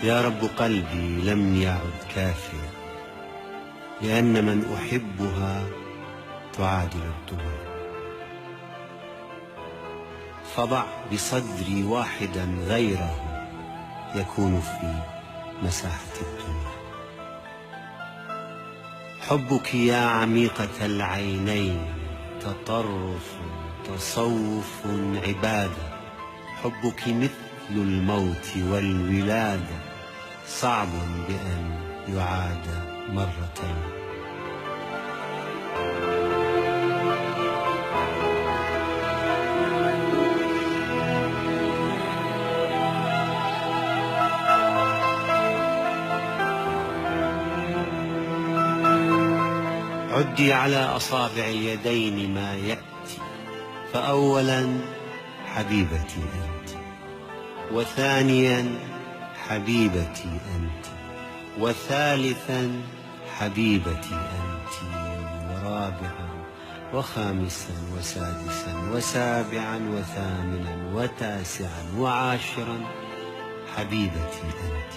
يا رب قلبي لم يعد كافيا، لأن من أحبها تعادل الدنيا. فضع بصدري واحدا غيره يكون في مساحة الدنيا. حبك يا عميقة العينين تطرف تصوف عبادة. حبك مثل الموت والولادة، صعب بأن يعاد مرتين. عدي على أصابع اليدين ما يأتي، فأولا حبيبتي أنت، وثانيا حبيبتي أنت، وثالثا حبيبتي أنت، ورابعا وخامسا وسادسا وسابعا وثامنا وتاسعا وعاشرا حبيبتي أنت.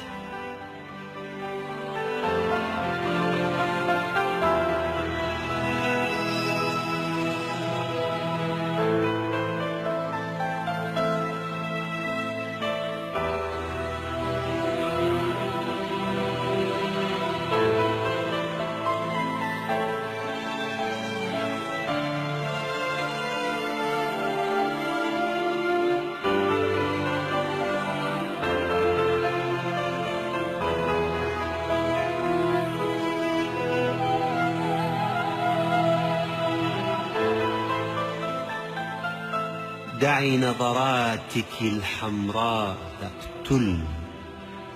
دعي نظراتك الحمراء تقتل،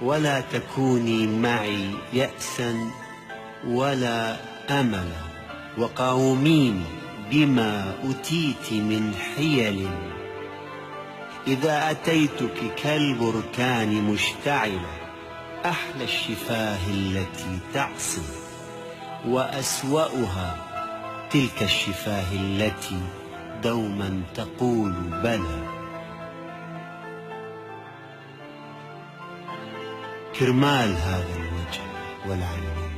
ولا تكوني معي يأسا ولا أملا، وقاوميني بما أتيت من حيل. إذا أتيتك كالبركان مشتعلة، أحلى الشفاه التي تعصي، وأسوأها تلك الشفاه التي دوما تقول بلى. كرمال هذا الوجه والعينين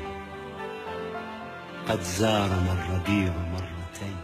قد زارنا الربيع مرتين.